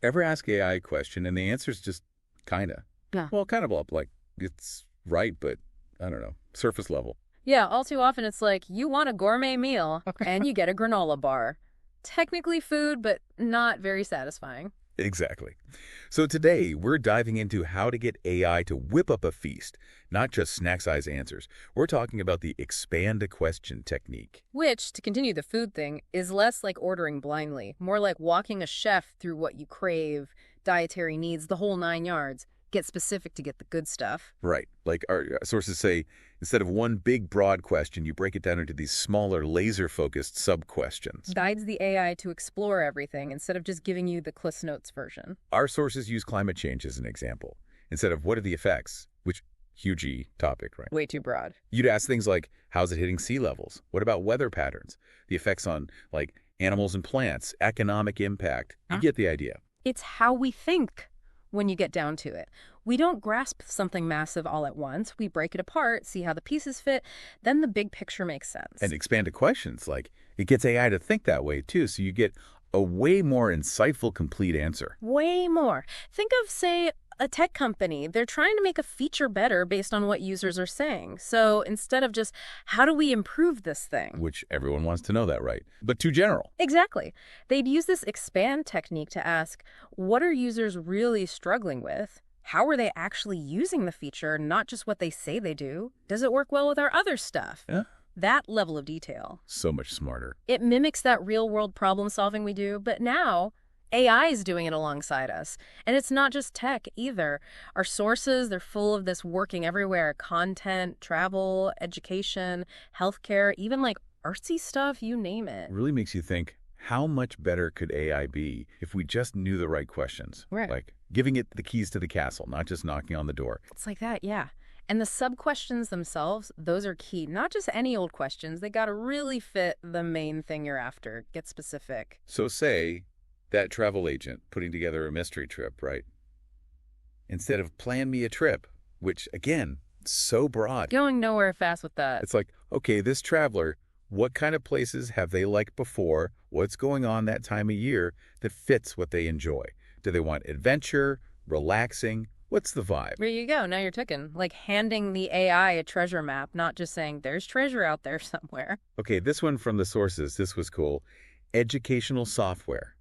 Ever ask AI a question and the answer's just kinda? Yeah. Well, kind of up, like it's right, but I don't know, surface level. Yeah, all too often it's like, you want a gourmet meal, and you get a granola bar. Technically food, but not very satisfying. Exactly. So today, we're diving into how to get AI to whip up a feast, not just snack-size answers. We're talking about the expand a question technique. Which, to continue the food thing, is less like ordering blindly, more like walking a chef through what you crave, dietary needs, the whole 9 yards. Get specific to get the good stuff. Right. Like our sources say, instead of one big, broad question, you break it down into these smaller, laser-focused sub-questions. Guides the AI to explore everything instead of just giving you the Cliff Notes version. Our sources use climate change as an example. Instead of what are the effects, which huge topic, right? Way too broad. You'd ask things like, how's it hitting sea levels? What about weather patterns? The effects on, like, animals and plants, economic impact. You get the idea. It's how we think when you get down to it. We don't grasp something massive all at once. We break it apart, see how the pieces fit, then the big picture makes sense. And expand to questions, like, it gets AI to think that way, too, so you get a way more insightful, complete answer. Way more. Think of, say, a tech company. They're trying to make a feature better based on what users are saying. So instead of just, how do we improve this thing? Which everyone wants to know that, right? But too general. Exactly. They'd use this expand technique to ask, what are users really struggling with? How are they actually using the feature, not just what they say they do? Does it work well with our other stuff? Yeah. That level of detail. So much smarter. It mimics that real-world problem-solving we do, but now AI is doing it alongside us. And it's not just tech either. Our sources, they're full of this working everywhere. Content, travel, education, healthcare, even like artsy stuff, you name it. It really makes you think, how much better could AI be if we just knew the right questions? Right. Like giving it the keys to the castle, not just knocking on the door. It's like that, yeah. And the sub-questions themselves, those are key. Not just any old questions. They got to really fit the main thing you're after. Get specific. So say that travel agent putting together a mystery trip, right? Instead of plan me a trip, which, again, so broad. Going nowhere fast with that. It's like, okay, this traveler, what kind of places have they liked before? What's going on that time of year that fits what they enjoy? Do they want adventure, relaxing? What's the vibe? There you go. Now you're ticking. Like handing the AI a treasure map, not just saying there's treasure out there somewhere. Okay, this one from the sources, this was cool. Educational software,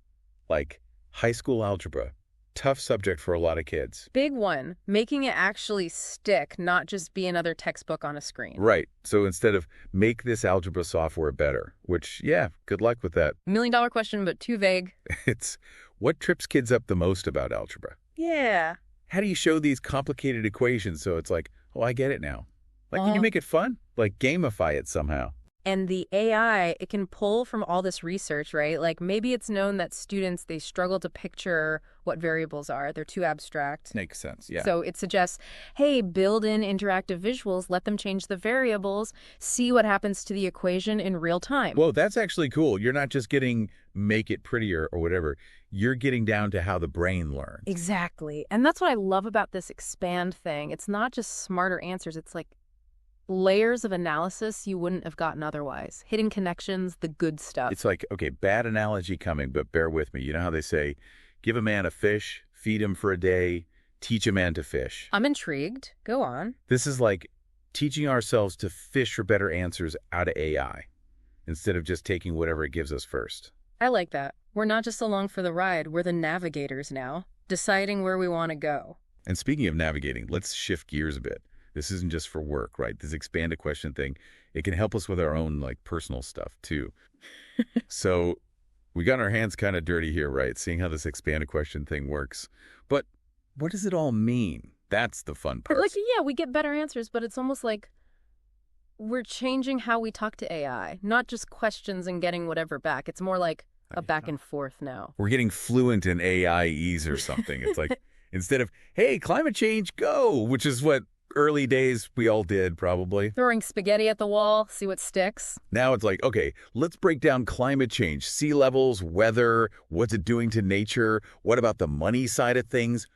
like high school algebra. Tough subject for a lot of kids. Big one. Making it actually stick, not just be another textbook on a screen. Right. So instead of make this algebra software better, which, yeah, good luck with that. $1 million question, but too vague. It's what trips kids up the most about algebra? Yeah. How do you show these complicated equations so it's like, oh, I get it now? Like, can you make it fun? Like, gamify it somehow. And the AI, it can pull from all this research, right? Like maybe it's known that students, they struggle to picture what variables are. They're too abstract. Makes sense, yeah. So it suggests, hey, build in interactive visuals, let them change the variables, see what happens to the equation in real time. Whoa, that's actually cool. You're not just getting make it prettier or whatever. You're getting down to how the brain learns. Exactly. And that's what I love about this expand thing. It's not just smarter answers. It's like layers of analysis you wouldn't have gotten otherwise. Hidden connections, the good stuff. It's like, okay, bad analogy coming, but bear with me. You know how they say, give a man a fish, feed him for a day, teach a man to fish. I'm intrigued. Go on. This is like teaching ourselves to fish for better answers out of AI instead of just taking whatever it gives us first. I like that. We're not just along for the ride. We're the navigators now, deciding where we want to go. And speaking of navigating, let's shift gears a bit. This isn't just for work, right? This expand a question thing, it can help us with our own like personal stuff too. So we got our hands kind of dirty here, right? Seeing how this expand a question thing works. But what does it all mean? That's the fun part. Like, yeah, we get better answers, but it's almost like we're changing how we talk to AI, not just questions and getting whatever back. It's more like a back and forth now. We're getting fluent in AIEs or something. It's like, instead of, hey, climate change, go, which is what early days we all did probably. Throwing spaghetti at the wall, see what sticks. Now it's like, okay, let's break down climate change, sea levels, weather, what's it doing to nature? What about the money side of things?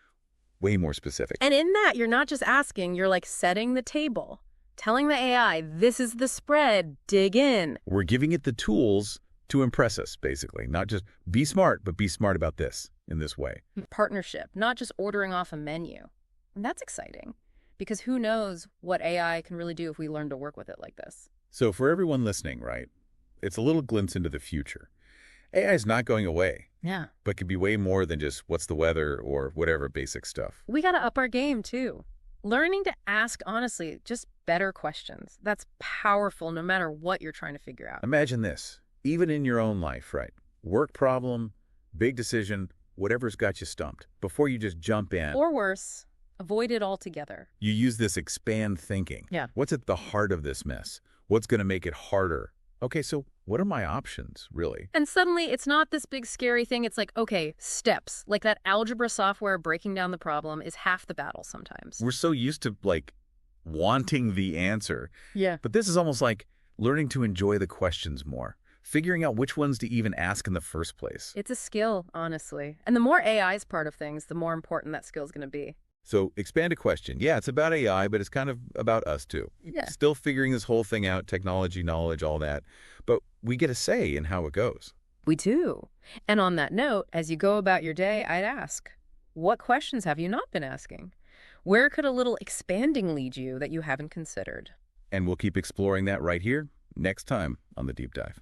Way more specific. And in that, you're not just asking, you're like setting the table, telling the AI, this is the spread, dig in. We're giving it the tools to impress us, basically. Not just be smart, but be smart about this. in this way. Partnership, not just ordering off a menu. And that's exciting because who knows what AI can really do if we learn to work with it like this. So for everyone listening, right, it's a little glimpse into the future. AI is not going away, Yeah. but can be way more than just what's the weather or whatever basic stuff. We got to up our game too. Learning to ask, honestly, just better questions. That's powerful no matter what you're trying to figure out. Imagine this, even in your own life, right? Work problem, big decision, whatever's got you stumped. Before you just jump in, Or worse, avoid it altogether. you use this expand thinking. Yeah. What's at the heart of this mess? What's going to make it harder? Okay, so what are my options, really? And suddenly, it's not this big scary thing. It's like, okay, steps. Like that algebra software breaking down the problem is half the battle sometimes. We're so used to, like, wanting the answer. Yeah. But this is almost like learning to enjoy the questions more, figuring out which ones to even ask in the first place. It's a skill, honestly. And the more AI is part of things, the more important that skill is going to be. So expand a question. Yeah, it's about AI, but it's kind of about us too. Yeah. Still figuring this whole thing out, technology, knowledge, all that. But we get a say in how it goes. We do. And on that note, as you go about your day, I'd ask, what questions have you not been asking? Where could a little expanding lead you that you haven't considered? And we'll keep exploring that right here next time on The Deep Dive.